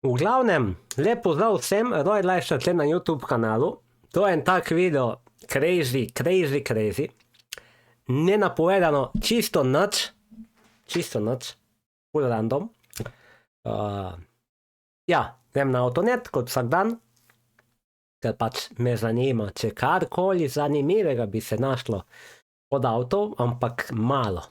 V glavnem, lep pozdrav vsem, Roy Lifestyle tle na YouTube kanalu. To je en tak video, crazy. Nenapovedano, čisto nič, full random. Ja, grem na Avtonet kot vsak dan, ker pač me zanima, če karkoli zanimivega bi se našlo od avtov, ampak malo.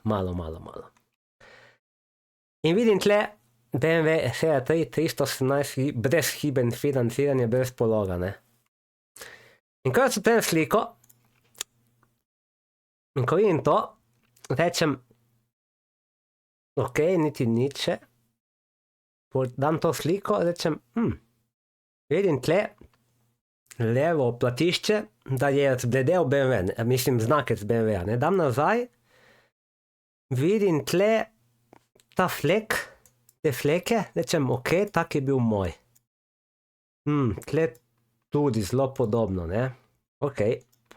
In vidim tle BMW Serie 3 318 brezhiben financiranje, brez pologa, ne. In ko so tem sliko, in ko vidim to, rečem, ok, niti niče, dam to sliko, rečem, vidim tle levo platišče, da je zbledel BMW, mislim znakec BMW-ja, ne, dam nazaj, vidim tle ta flek, te fleke, rečem, ok, tak je bil moj. Tle tudi zelo podobno, ne, ok,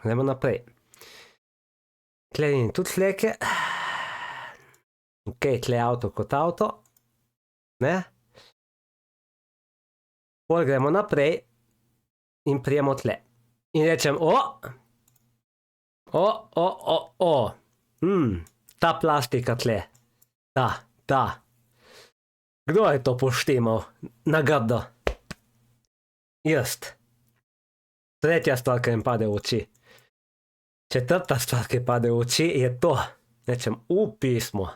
gremo naprej. Tle vidim tudi fleke, ok, tle avto kot avto, ne. Pol gremo naprej in prijemo tle. In rečem, ta plastika tle, ta. Kdo je to poštimal na grdo? Jaz. Tretja stvar, ki mi pade v oči. Četrta stvar, ki pade v oči, je to. Rečem, pismo.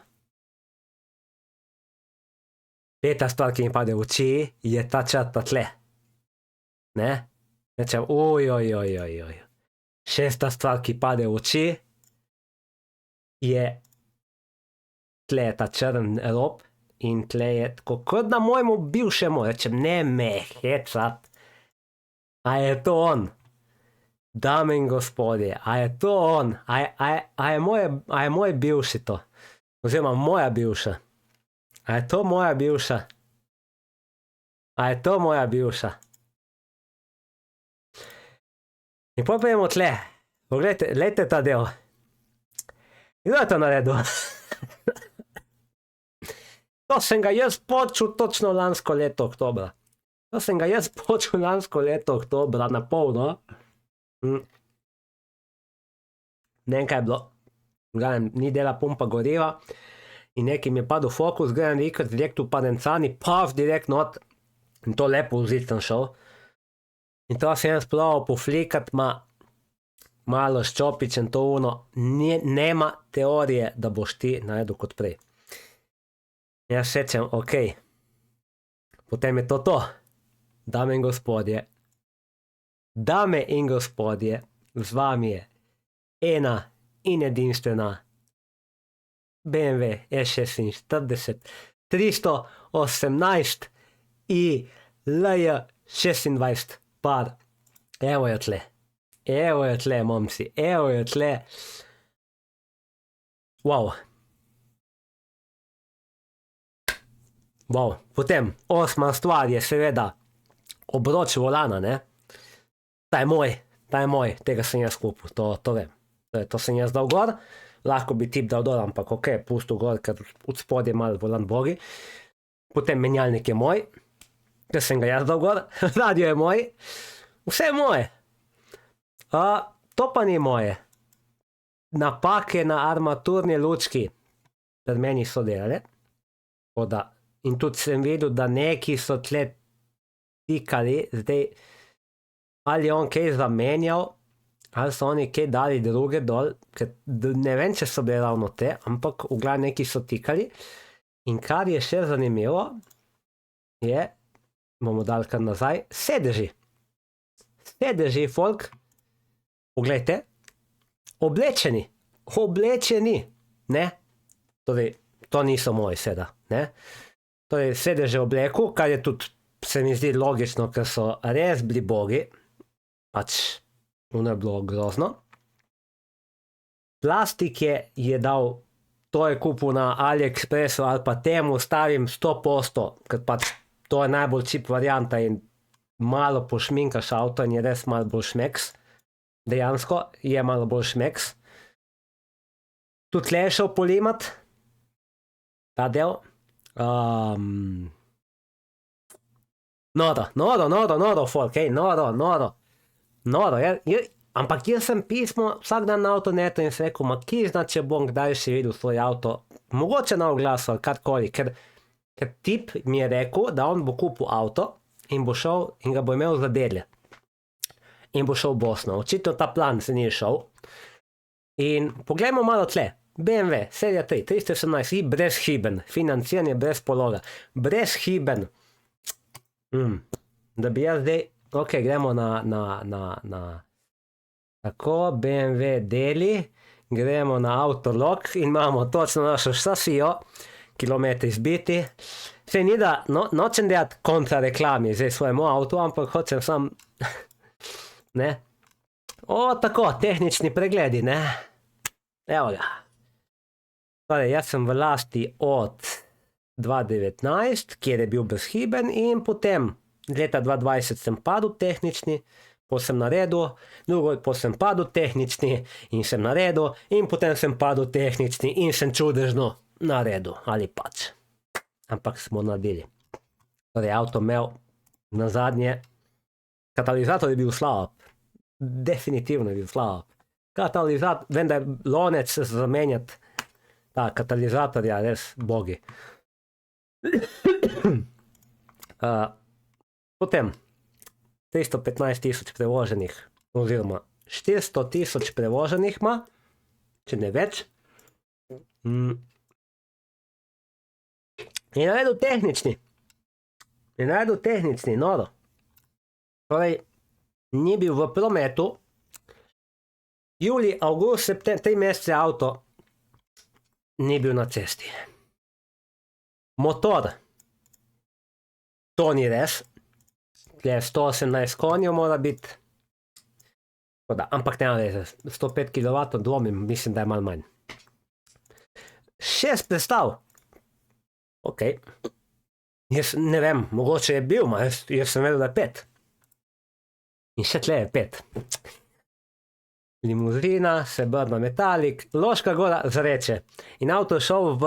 Peta stvar, ki mi pade v oči, je ta črta tle. Ne? Rečem, ojoj. Šesta stvar, ki pade v oči, je tle ta črn rob in tle je tako kot na mojemu bivšemu. Rečem, ne me hecat. A je to on? Dame in gospodje, a je to on? A je moj bivši to? Oziroma moja bivša? A je to moja bivša? A je to moja bivša? In potem pojemo tle. Poglejte, glejte ta del. Kdo je to naredil? To sem ga jaz počul točno lansko leto oktobra. Na pol, no. Ne vem, kaj je bilo. Ni dela pumpa goriva in nekaj mi je padel fokus, gledam direkt v Padencani, direkt not in to lepo vzit sem šel. In to sem jaz probal poflikati, malo s čopičem to nema teorije, da boš ti naredil kot prej. Jaz rečem, ok, potem je to. Dame in gospodje, z vami je ena in edinstvena BMW E46 318 i LJ26 par. Evo jo tle, momci, evo jo tle. Wow. Potem, 8. stvar je seveda obroč volana, ne. Ta je moj, tega sem jaz kupil, to vem. To sem jaz dal gor, lahko bi tip dal dol, ampak ok, pustil gor, ker od spodaj malo volan bogi. Potem menjalnik je moj, ker sem ga jaz dal gor, radio je moj, vse je moje. To pa ni moje. Napake na armaturni lučki pri meni so delale, in tudi sem videl, da neki so tle tikali, zdaj, ali je on kaj zamenjal, ali so oni kaj dali druge dol, ker ne vem, če so bile ravno te, ampak v glavi neki so tikali. In kar je še zanimivo, je, bomo dali kar nazaj, sedeži. Sedeži, folk, poglejte, oblečeni, ne, torej, to niso moji seda, ne. Torej, sedeže obleku, kar je tudi, se mi zdi logično, ker so res bili bogi, pač, ono je bilo grozno. Plastike je dal, to je kupil na AliExpressu ali pa temu stavim 100%, ker pač to je najbolj cheap varianta in malo pošminkaš avto in je res malo bolj šmeks. Dejansko je malo bolj šmeks. Tudi tle je šel polimat, ta del. Noro, folk, noro. Ampak jaz sem pismo vsak dan na avtonetu in sem rekel, ma ki zna, če bom kdaj še videl svoj avto, mogoče na oglasu ali karkoli, ker tip mi je rekel, da on bo kupil avto in bo šel in ga bo imel za delje. In bo šel v Bosno. Očitno ta plan se ni šel. In poglejmo malo tle. BMW, serija 3, 318 i brezhiben, financiranje brez pologa, brezhiben. Da bi jaz zdaj, ok, gremo na tako, BMW deli, gremo na Autolog in imamo točno našo šasijo, kilometri zbiti. Sej ni da, nočem delati kontra reklami zdaj svojemu avtu, ampak hočem sam, ne. O, tako, tehnični pregledi, ne. Evo ga. Torej, jaz sem v lasti od 2019, kjer je bil brezhiben in potem leta 2020 sem padel tehnični, potem sem naredil, drugo potem sem padel tehnični in sem naredil in potem sem padel tehnični in sem čudežno naredil, ali pač. Ampak smo naredili. Torej, avto imel na zadnje, katalizator je bil slab, definitivno je bil slab. Katalizator, vem, da je lonec zamenjati, ta katalizatorja, res bogi. Potem 315 000 prevoženih, oziroma 400 000 prevoženih ima, če ne več. In naredil tehnični, noro. Torej, ni bil v prometu, julij, avgust, september, 3 mesece avto ni bil na cesti. Motor, to ni res, tle 118 konjev mora biti, ampak nema veze, 105 kW dvomim, mislim, da je malo manj. 6 prestav, ok, jaz ne vem, mogoče je bil, jaz sem vedel, da je 5. In še tle je 5. Limuzina, srebrna metalik, Loška Gora, Zreče. In avto je šel v,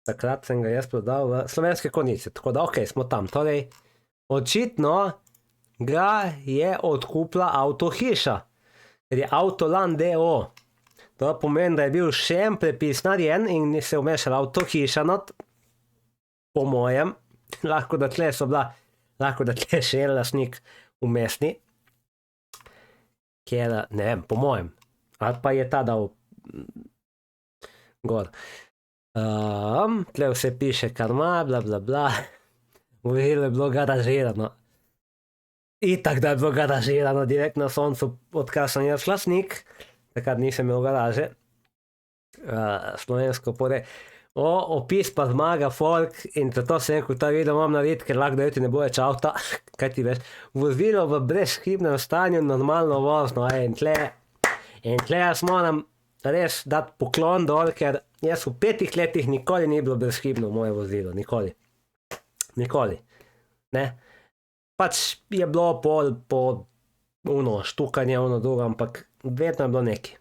takrat sem ga jaz prodal v Slovenske Konjice, tako da ok, smo tam. Torej, očitno ga je odkupila Avtohiša, ker je Avtoland DO. To pomeni, da je bil še en prepis narejen in se je vmešala Avtohiša not, po mojem, lahko da tle še en lastnik vmesni, ker, ne vem, po mojem, ali pa je ta dal gor. Tle vse piše, kar ima, bla, bla, bla, vozilo je bilo garažirano. Itak, da je bilo garažirano direkt na soncu, odkar sem jaz lastnik, takrat nisem imel garaže, slovensko pore. Opis pa zmaga, folk, in zato sem rekel, ta video imam narediti, ker lahko da jutri ne bo več avta, kaj ti veš, vozilo v brezhibnem stanju, normalno vozno, in tle jaz moram res dati poklon dol, ker jaz v 5 letih nikoli ni bilo brezhibno moje vozilo, nikoli, ne, pač je bilo po štukanje, drugo, ampak vedno je bilo neki.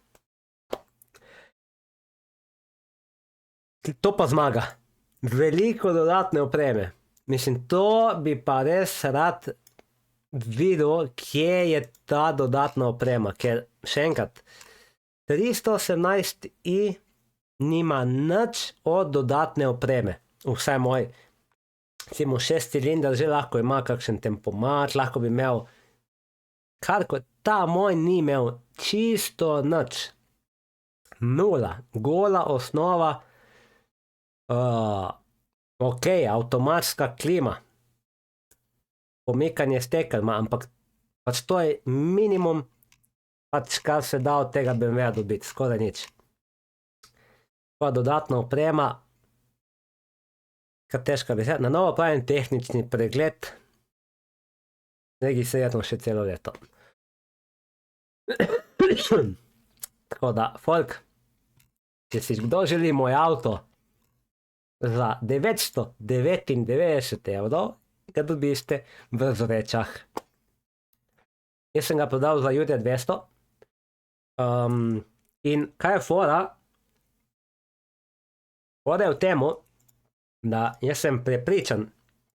To pa zmaga. Veliko dodatne opreme. Mislim, to bi pa res rad videl, kje je ta dodatna oprema, ker še enkrat, 318i nima nič od dodatne opreme. Vsaj moj, recimo 6 cilindar že lahko ima kakšen tempomat, lahko bi imel karkoli, ta moj ni imel čisto nič. Nula, gola osnova. Ok, avtomatska klima, pomikanje stekel, ampak pač to je minimum, pač kar se da od tega BMW-ja dobiti, skoraj nič. Pa dodatna oprema, kar težka bi se, na novo pravim tehnični pregled, registrirano še celo leto. Tako da, folk, če si kdo želi moj avto, za 999 €, ga dobiste v Zrečah. Jaz sem ga prodal za Jurja 200. In kaj je fora? Fora je v temu, da jaz sem prepričan,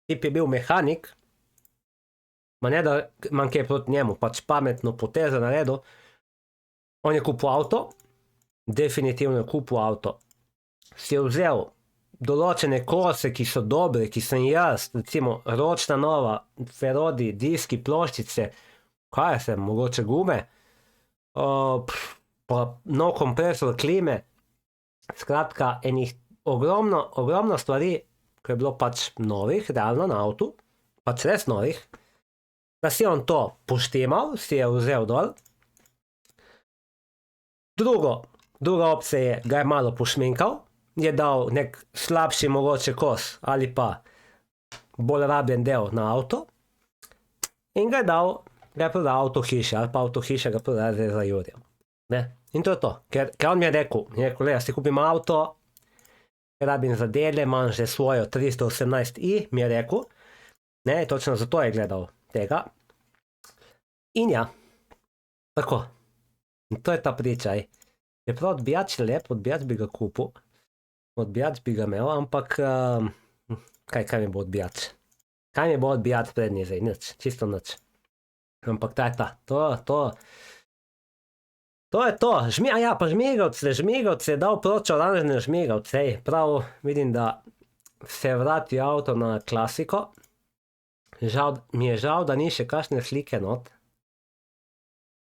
tip je bil mehanik, ma ne da imam kaj proti njemu, pač pametno potezo naredil, on je kupil avto, definitivno je kupil avto, si je vzel določene kose, ki so dobre, ki sem jaz, recimo ročna nova, Ferrodi, diski, ploščice, kaj sem, mogoče gume, pa nov kompresor klime, skratka, enih ogromno stvari, ko je bilo pač novih, realno na avtu, pač res novih, da si on to poštimal, si je vzel dol. Druga opcija je, ga je malo pošminkal, je dal nek slabši mogoče kos ali pa bolj rabljen del na avto in ga je prodal avto hiše ali pa avto hiše ga prodal zdaj za Jurjev. In to je to, ker on mi je rekel, si kupim avto, rabim za dele, imam že svojo 318i, mi je rekel, točno zato je gledal tega. In ja, tako. In to je ta priča. Je prav odbijač lep, odbijač bi ga kupil, odbijač bi ga imel, ampak kaj mi bo odbijač? Kaj mi bo odbijač prednji zdaj? Nič, čisto nič. Ampak ta je ta, to je to. Pa žmigavce je dal proč oranžne žmigavce, prav vidim, da se je vratil avto na klasiko. Mi je žal, da ni še kakšne slike not.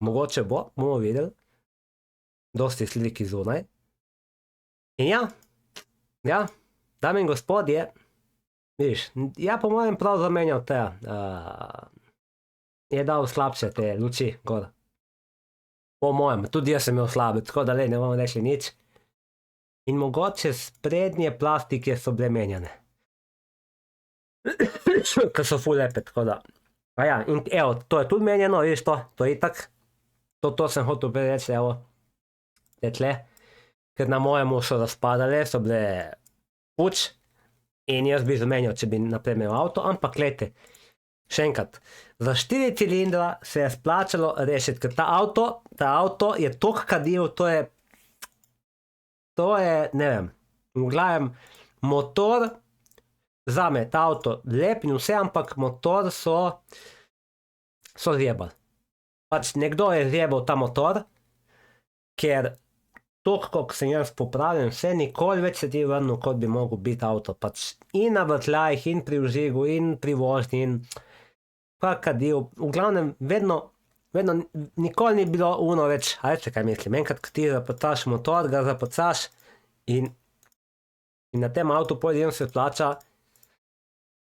Mogoče bomo videli. Dosti sliki zunaj. In ja, dame in gospodje, vidiš, ja po mojem prav zamenjal te, je dal slabše te luči gor. Po mojem, tudi jaz sem imel slabe, tako da ne bomo rekli nič. In mogoče sprednje plastike so bile menjane. Ker so ful lepe, tako da. A ja, in evo, to je tudi menjeno, vidiš to je itak. To sem hotel reči, evo. Tle, ker na mojemu so razpadale, so bile puč in jaz bi zamenjal, če bi naprej imel avto, ampak gledajte, še enkrat, za 4 cilindra se je splačalo rešiti, ker ta avto je toliko kadil, to je, ne vem, v glavnem, motor, zame ta avto lep in vse, ampak motor so zjebali. Pač nekdo je zjebal ta motor, ker toliko, koliko sem jaz popravljen, vse nikoli več se ti vrnil, kot bi mogel biti avto. Pač in na vrtljajih, in pri vžigu, in pri vožnji, in kadil. V glavnem, vedno, nikoli ni bilo uno več, a veste, kaj mislim, enkrat, ko ti zapocaš motor, ga zapocaš in na tem avtu potem se splača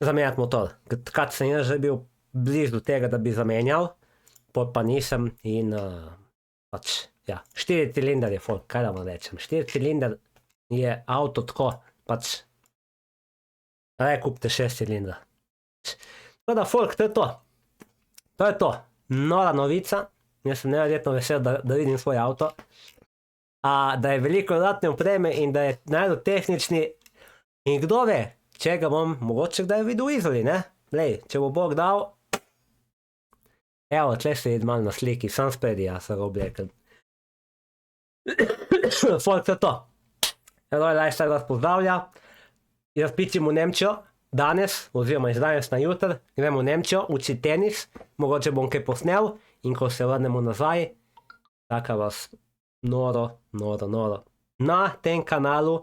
zamenjati motor. Takrat sem jaz že bil blizu tega, da bi zamenjal, pa nisem in pač, ja, 4 cilindar je folk, kaj da vam rečem, 4 cilindar je avto tako, pač, kupite 6 cilindra. Tako da folk, to je to, nora novica, jaz sem neverjetno vesel, da vidim svoj avto, da je veliko dodatne opreme in da je najbolj tehnični in kdo ve, če ga bom mogoče kdaj videl v Izoli, ne? Lej, če bo Bog dal, evo, tle se vidi malo na sliki, sam spredi, ja, se ga oblekel. Folk, to je to. Heroj Lifestyle vas pozdravlja. Jaz pičim v Nemčijo danes, oziroma iz danes na jutr, gremo v Nemčijo, učiti tenis, mogoče bom kaj posnel in ko se vrnemo nazaj, čaka vas noro na tem kanalu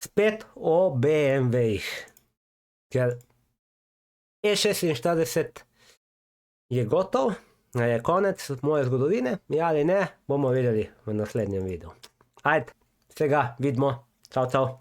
spet o BMW-jih. Ker E46 je gotov, je konec moje zgodovine, ja ali ne, bomo videli v naslednjem videu. Ajde, vsega vidimo, čau.